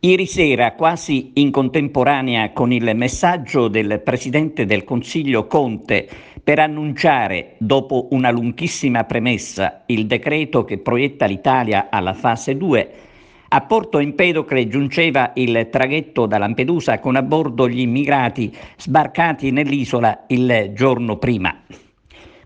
Ieri sera, quasi in contemporanea con il messaggio del Presidente del Consiglio Conte per annunciare, dopo una lunghissima premessa, il decreto che proietta l'Italia alla fase 2, a Porto Empedocle giungeva il traghetto da Lampedusa con a bordo gli immigrati sbarcati nell'isola il giorno prima.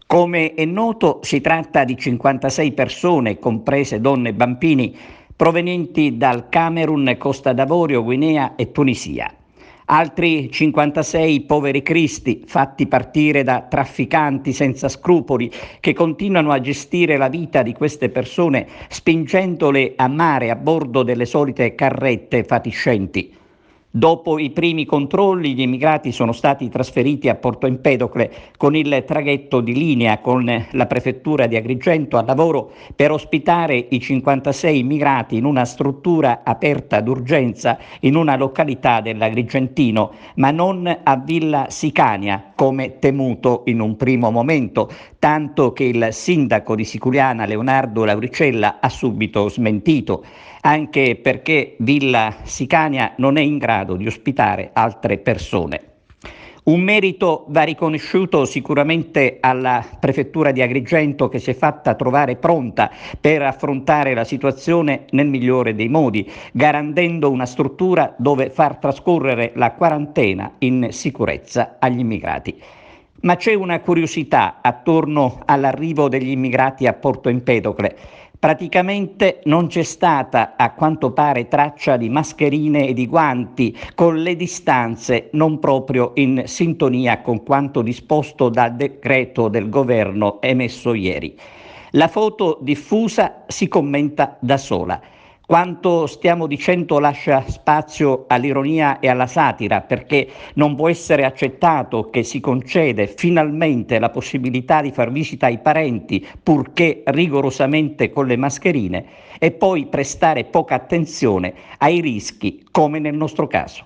Come è noto, si tratta di 56 persone, comprese donne e bambini, provenienti dal Camerun, Costa d'Avorio, Guinea e Tunisia. Altri 56 poveri cristi fatti partire da trafficanti senza scrupoli che continuano a gestire la vita di queste persone spingendole a mare a bordo delle solite carrette fatiscenti. Dopo i primi controlli, gli immigrati sono stati trasferiti a Porto Empedocle con il traghetto di linea con la prefettura di Agrigento a lavoro per ospitare i 56 immigrati in una struttura aperta d'urgenza in una località dell'Agrigentino, ma non a Villa Sicania, come temuto in un primo momento, tanto che il sindaco di Siculiana, Leonardo Lauricella, ha subito smentito, anche perché Villa Sicania non è in grado di ospitare altre persone. Un merito va riconosciuto sicuramente alla prefettura di Agrigento, che si è fatta trovare pronta per affrontare la situazione nel migliore dei modi, garantendo una struttura dove far trascorrere la quarantena in sicurezza agli immigrati. Ma c'è una curiosità attorno all'arrivo degli immigrati a Porto Empedocle. Praticamente non c'è stata, a quanto pare, traccia di mascherine e di guanti, con le distanze non proprio in sintonia con quanto disposto dal decreto del governo emesso ieri. La foto diffusa si commenta da sola. Quanto stiamo dicendo lascia spazio all'ironia e alla satira, perché non può essere accettato che si concede finalmente la possibilità di far visita ai parenti, purché rigorosamente con le mascherine, e poi prestare poca attenzione ai rischi, come nel nostro caso.